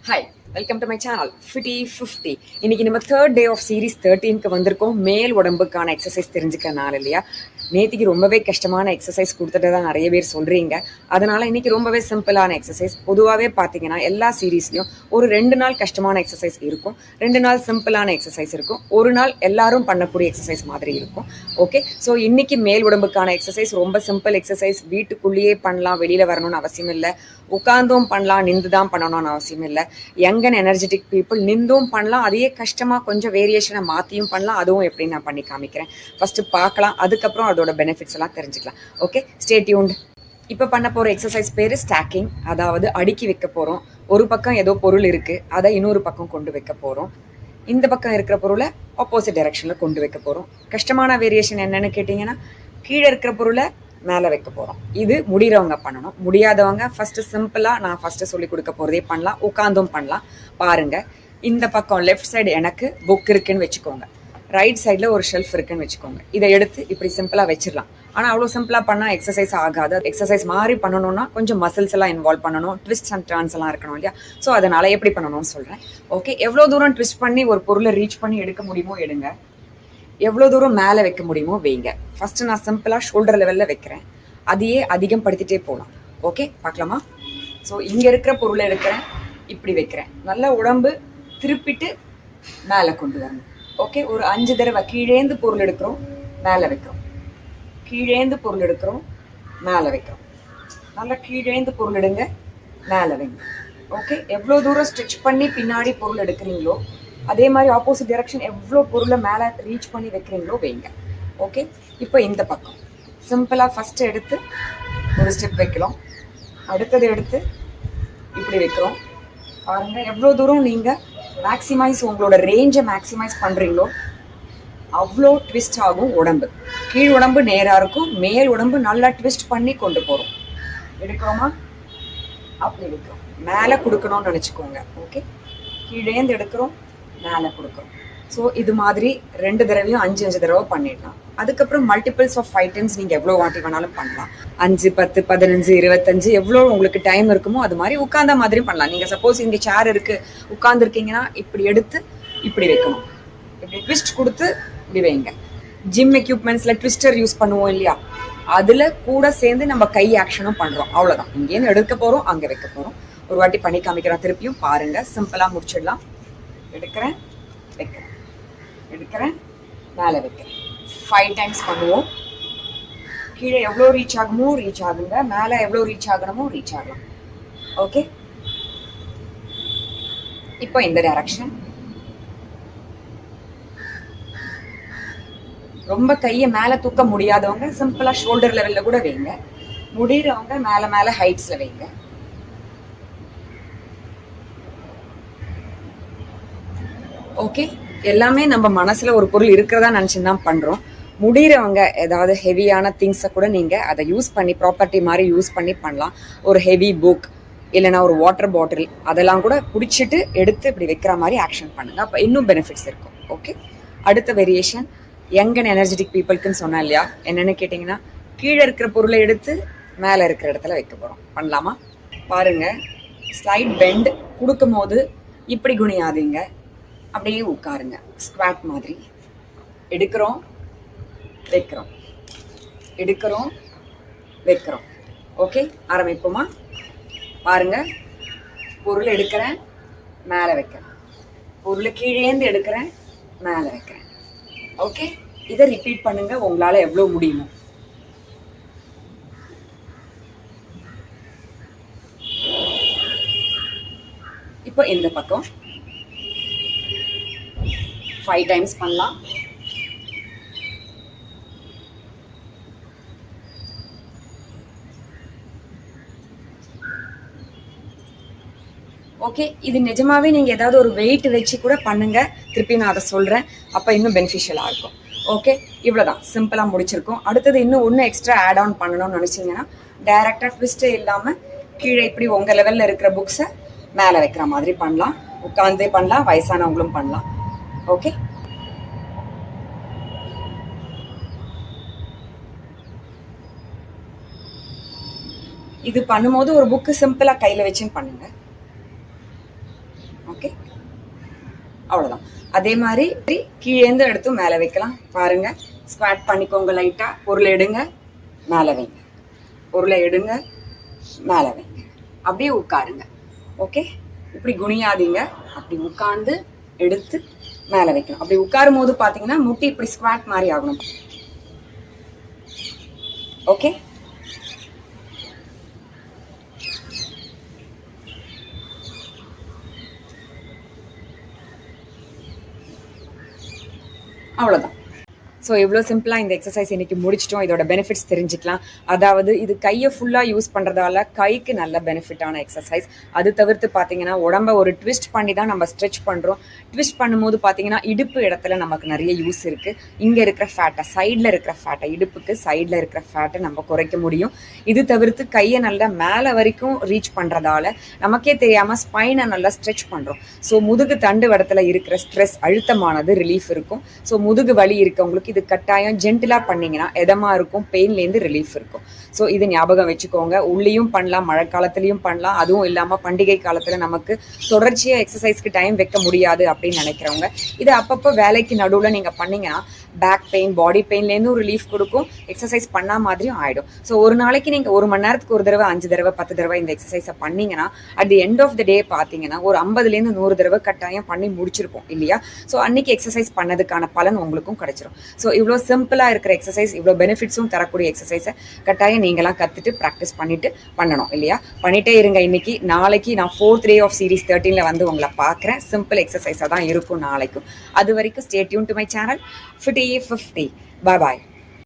Hi, welcome to my channel fifty 50. இன்னைக்கு நம்ம third day of series 13க்கு வந்திருக்கோம். மேல் உடம்புக்கான எக்ஸசைஸ் தெரிஞ்சுக்க நாள் இல்லையா? நேற்றுக்கு ரொம்பவே கஷ்டமான எக்ஸசைஸ் கொடுத்துட்டு தான் நிறைய பேர் சொல்கிறீங்க. அதனால இன்னைக்கு ரொம்பவே சிம்பிளான எக்ஸசைஸ். பொதுவாகவே பார்த்தீங்கன்னா எல்லா சீரீஸ்லையும் ஒரு 2 நாள் கஷ்டமான எக்ஸசைஸ் இருக்கும், 2 நாள் சிம்பிளான எக்ஸசைஸ் இருக்கும், ஒரு நாள் எல்லாரும் பண்ணக்கூடிய எக்ஸசைஸ் மாதிரி இருக்கும். ஓகே, ஸோ இன்னைக்கு மேல் உடம்புக்கான எக்ஸசைஸ் ரொம்ப சிம்பிள் எக்ஸசைஸ். வீட்டுக்குள்ளேயே பண்ணலாம், வெளியில் வரணும்னு அவசியம் இல்லை. உட்கார்ந்தும் பண்ணலாம், நின்று தான் பண்ணணும்னு அவசியம் இல்லை. யங் அண்ட் எனர்ஜெட்டிக் பீப்புள் நின்றும் பண்ணலாம், அதையே கஷ்டமாக கொஞ்சம் வேரியேஷனை மாற்றியும் பண்ணலாம். அதுவும் எப்படி நான் பண்ணி காமிக்கிறேன். ஃபஸ்ட்டு பார்க்கலாம், அதுக்கப்புறம் அதோட பெனிஃபிட்ஸ் எல்லாம் தெரிஞ்சுக்கலாம். Okay, stay tuned. இப்போ பண்ண போகிற எக்ஸசைஸ் பேர் ஸ்டாக்கிங், அதாவது அடுக்கி வைக்க போகிறோம். ஒரு பக்கம் ஏதோ பொருள் இருக்குது, அதை இன்னொரு பக்கம் கொண்டு வைக்க போகிறோம். இந்த பக்கம் இருக்கிற பொருளை ஆப்போசிட் டைரக்ஷனில் கொண்டு வைக்க போகிறோம். கஷ்டமான வேரியேஷன் என்னன்னு கேட்டிங்கன்னா, கீழே இருக்கிற பொருளை மேலே வைக்க போகிறோம். இது முடிகிறவங்க பண்ணணும். முடியாதவங்க ஃபஸ்ட்டு சிம்பிளாக நான் ஃபஸ்ட்டு சொல்லி கொடுக்க போகிறதே பண்ணலாம், உட்காந்தும் பண்ணலாம். பாருங்கள், இந்த பக்கம் லெஃப்ட் சைடு எனக்கு புக் இருக்குன்னு வச்சுக்கோங்க, ரைட் சைடில் ஒரு ஷெல்ஃப் இருக்குன்னு வச்சுக்கோங்க. இதை எடுத்து இப்படி சிம்பிளாக வச்சிடலாம். ஆனால் அவ்வளோ சிம்பிளாக பண்ணால் எக்ஸசைஸ் ஆகாது. எக்ஸசைஸ் மாதிரி பண்ணணும்னா கொஞ்சம் மசில்ஸ் எல்லாம் இன்வால்வ் பண்ணணும், ட்விஸ்ட் அண்ட் டர்ன்ஸ் எல்லாம் இருக்கணும் இல்லையா? ஸோ அதனால் எப்படி பண்ணணும்னு சொல்கிறேன். ஓகே, எவ்வளோ தூரம் ட்விஸ்ட் பண்ணி ஒரு பொருளை ரீச் பண்ணி எடுக்க முடியுமோ எடுங்க, எவ்வளோ தூரம் மேலே வைக்க முடியுமோ வைங்க. ஃபஸ்ட்டு நான் சிம்பிளாக ஷோல்டர் லெவலில் வைக்கிறேன், அதையே அதிகம் படுத்திட்டே போகலாம். ஓகே, பார்க்கலாமா? ஸோ இங்கே இருக்கிற பொருளை எடுக்கிறேன், இப்படி வைக்கிறேன், நல்லா உடம்பு திருப்பிட்டு மேலே கொண்டு வரணும். ஓகே, ஒரு 5 தடவை கீழேந்து பொருள் எடுக்கிறோம், மேலே வைக்கிறோம், கீழேந்து பொருள் எடுக்கிறோம், மேலே வைக்கிறோம். நல்லா கீழேந்து பொருள் எடுங்க, மேலே வைங்க. ஓகே, எவ்வளோ தூரம் ஸ்ட்ரெச் பண்ணி பின்னாடி பொருள் எடுக்கிறீங்களோ அதே மாதிரி ஆப்போசிட் டைரக்ஷன் எவ்வளோ பொருளை மேலே ரீச் பண்ணி வைக்கிறீங்களோ வைங்க. ஓகே, இப்போ இந்த பக்கம் சிம்பிளாக ஃபஸ்ட்டு எடுத்து ஒரு ஸ்டெப் வைக்கலாம், அடுத்தது எடுத்து இப்படி வைக்கிறோம். பாருங்கள், எவ்வளோ தூரம் நீங்கள் மேக்ஸிமைஸ் உங்களோட ரேஞ்சை மேக்ஸிமைஸ் பண்ணுறீங்களோ அவ்வளோ ட்விஸ்ட் ஆகும் உடம்பு. கீழ் உடம்பு நேராக இருக்கும், மேல் உடம்பு நல்லா ட்விஸ்ட் பண்ணி கொண்டு போகிறோம். எடுக்கிறோமா? அப்படி எடுக்கிறோம், மேலே கொடுக்கணும்னு நினச்சிக்கோங்க. ஓகே, கீழேந்து எடுக்கிறோம், மேலே கொடுக்குறோம். ஸோ இது மாதிரி 2 தடவையும் 5 தடவை பண்ணிடலாம். அதுக்கப்புறம் மல்டிபிள்ஸ் ஆஃப் 5 டைம்ஸ் நீங்கள் எவ்வளோ வாட்டி வேணாலும் பண்ணலாம். 5, 10, 15, 25 எவ்வளோ உங்களுக்கு டைம் இருக்குமோ அது மாதிரி உட்கார்ந்த மாதிரியும் பண்ணலாம். நீங்கள் சப்போஸ் இங்கே சேர் இருக்குது, உட்காந்துருக்கீங்கன்னா இப்படி எடுத்து இப்படி வைக்கணும், இப்படி ட்விஸ்ட் கொடுத்து இப்படி வைங்க. ஜிம் எக்யூப்மெண்ட்ஸில் ட்விஸ்டர் யூஸ் பண்ணுவோம் இல்லையா, அதில் கூட சேர்ந்து நம்ம கை ஆக்ஷனும் பண்ணுறோம். அவ்வளோதான், இங்கேருந்து எடுக்க போகிறோம், அங்கே வைக்க போகிறோம். ஒரு வாட்டி பண்ணி காமிக்கிறோம், திருப்பியும் பாருங்கள், சிம்பிளாக முடிச்சிடலாம். எடுக்கிறேன், வைக்கிறேன், எடுக்கிறேன், மேலே வைக்கிறேன். 5 டைம்ஸ் பண்ணுவோம். கீழே எவ்வளோ ரீச் ஆகுமோ ரீச் ஆகுங்க, மேலே எவ்வளோ ரீச் ஆகணுமோ ரீச் ஆகலாம். ஓகே, இப்போ இந்த டைரக்ஷன். ரொம்ப கையை மேலே தூக்க முடியாதவங்க சிம்பிளாக ஷோல்டர் லெவலில் கூட வைங்க, முடிகிறவங்க மேலே மேலே ஹைட்ஸில் வைங்க. ஓகே, எல்லாமே நம்ம மனசுல ஒரு பொருள் இருக்கிறதா நினைச்சுன்னு தான் பண்றோம். முடிகிறவங்க ஏதாவது ஹெவியான திங்ஸை கூட நீங்க அதை யூஸ் பண்ணி ப்ராப்பர்ட்டி மாதிரி யூஸ் பண்ணி பண்ணலாம். ஒரு ஹெவி புக் இல்லைன்னா ஒரு வாட்டர் பாட்டில் அதெல்லாம் கூட பிடிச்சிட்டு எடுத்து இப்படி வைக்கிற மாதிரி ஆக்ஷன் பண்ணுங்க, அப்போ இன்னும் பெனிஃபிட்ஸ் இருக்கும். ஓகே, அடுத்த வேரியேஷன் யங் அண்ட் எனர்ஜெட்டிக் பீப்புளுக்குன்னு சொன்னேன் இல்லையா? என்னன்னு கேட்டிங்கன்னா, கீழே இருக்கிற பொருளை எடுத்து மேலே இருக்கிற இடத்துல வைக்க போகிறோம். பண்ணலாமா? பாருங்க, ஸ்லைட் பெண்ட் கொடுக்கும் போது இப்படி குனியாதீங்க, அப்படியே உட்காருங்க, ஸ்குவாட் மாதிரி. எடுக்கிறோம், வைக்கிறோம், எடுக்கிறோம், வைக்கிறோம். ஓகே, ஆரம்பிப்போமா? பாருங்க, பொருள் எடுக்கிறேன், மேலே வைக்கிறேன், பொருளை கீழேந்து எடுக்கிறேன், மேலே வைக்கிறேன். ஓகே, இதை ரிப்பீட் பண்ணுங்க உங்களால் எவ்வளோ முடியுமோ. இப்போ இந்த பக்கம் 5 டைம்ஸ் பண்ணலாம். ஓகே, இது நிஜமாவே நீங்கள் ஏதாவது ஒரு வெயிட் வச்சு கூட பண்ணுங்க, திருப்பி நான் அதை சொல்கிறேன், அப்போ இன்னும் பெனிஃபிஷியலாக இருக்கும். ஓகே, இவ்வளோதான், சிம்பிளாக முடிச்சிருக்கோம். அடுத்தது இன்னும் ஒன்று எக்ஸ்ட்ரா ஆட் ஆன் பண்ணணும்னு நினச்சிங்கன்னா, டைரெக்டாக ட்விஸ்ட்டே இல்லாமல் கீழே இப்படி உங்கள் லெவலில் இருக்கிற புக்ஸை மேலே வைக்கிற மாதிரி பண்ணலாம். உட்காந்தே பண்ணலாம், வயசானவங்களும் பண்ணலாம். ஓகே, இது பண்ணும்போது ஒரு புக்கு சிம்பிளாக கையில் வச்சுன்னு பண்ணுங்க. ஓகே, அவ்வளோதான். அதே மாதிரி கீழேந்து எடுத்து மேலே வைக்கலாம். பாருங்க, ஸ்குவாட் பண்ணிக்கோங்க. லைட்டாக பொருளை எடுங்க, மேலே வைங்க, பொருளை எடுங்க, மேலே வைங்க, அப்படியே உட்காருங்க. ஓகே, இப்படி குனியாதீங்க, அப்படி உட்கார்ந்து எடுத்து மேலே வைக்கணும். அப்படி உட்காரும் போது பார்த்தீங்கன்னா முட்டி இப்படி ஸ்குவாட் மாதிரி ஆகணும். ஓகே, அவ்வளோதான். ஸோ இவ்வளோ சிம்பிளாக இந்த எக்ஸசைஸ் இன்னைக்கு முடிச்சிட்டோம். இதோட பெனிஃபிட்ஸ் தெரிஞ்சுக்கலாம். அதாவது இது கையை ஃபுல்லாக யூஸ் பண்ணுறதால கைக்கு நல்ல பெனிஃபிட்டான எக்ஸசைஸ். அது தவிர்த்து பார்த்தீங்கன்னா உடம்ப ஒரு ட்விஸ்ட் பண்ணி தான் நம்ம ஸ்ட்ரெச் பண்ணுறோம். ட்விஸ்ட் பண்ணும்போது பார்த்தீங்கன்னா இடுப்பு இடத்துல நமக்கு நிறைய யூஸ் இருக்குது. இங்கே இருக்கிற ஃபேட்டை, சைடில் இருக்கிற ஃபேட்டை, இடுப்புக்கு சைடில் இருக்கிற ஃபேட்டை நம்ம குறைக்க முடியும். இது தவிர்த்து கையை நல்லா மேலே வரைக்கும் ரீச் பண்ணுறதால நமக்கே தெரியாமல் ஸ்பைனை நல்லா ஸ்ட்ரெச் பண்ணுறோம். ஸோ முதுகு தண்டு இடத்துல இருக்கிற ஸ்ட்ரெஸ், அழுத்தமானது ரிலீஃப் இருக்கும். ஸோ முதுகு வலி இருக்கவங்களுக்கு இது கட்டாயம் ஜென்டிலாக பண்ணிங்கன்னா எதமாக இருக்கும், பெயின்லேருந்து ரிலீஃப் இருக்கும். ஸோ இது ஞாபகம் வச்சுக்கோங்க. உள்ளேயும் பண்ணலாம், மழை காலத்துலேயும் பண்ணலாம். அதுவும் இல்லாமல் பண்டிகை காலத்தில் நமக்கு தொடர்ச்சியாக எக்ஸசைஸ்க்கு டைம் வைக்க முடியாது அப்படின்னு நினைக்கிறவங்க இது அப்பப்போ வேலைக்கு நடுவில் நீங்கள் பண்ணிங்கன்னா பேக் பெயின், பாடி பெயின்லேருந்தும் ரிலீஃப் கொடுக்கும், எக்ஸசைஸ் பண்ணா மாதிரியும் ஆகிடும். ஸோ ஒரு நாளைக்கு நீங்கள் 1 மணி நேரத்துக்கு ஒரு தடவை 5 தடவை 10 தடவை இந்த எக்ஸசைஸை பண்ணிங்கன்னா at the end of the day பார்த்தீங்கன்னா ஒரு 50லேருந்து 100 தடவை கட்டாயம் பண்ணி முடிச்சிருப்போம் இல்லையா? ஸோ அன்னைக்கு எக்ஸசைஸ் பண்ணதுக்கான பலன் உங்களுக்கும் கிடைச்சிரும். ஸோ இவ்வளோ சிம்பிளாக இருக்கிற எக்ஸசைஸ், இவ்வளோ பெனிஃபிட்ஸும் தரக்கூடிய எக்ஸசைஸை கட்டாயம் நீங்களாம் கற்றுட்டு ப்ராக்டிஸ் பண்ணிட்டு பண்ணணும் இல்லையா? பண்ணிட்டே இருங்க. இன்னைக்கு நாளைக்கு நான் 4th day ஆஃப் சீரீஸ் 13ல வந்து உங்களை பார்க்குறேன். சிம்பிள் எக்ஸசைஸாக தான் இருக்கும் நாளைக்கும். அது வரைக்கும் stay tune to my channel FITE50. Bye bye.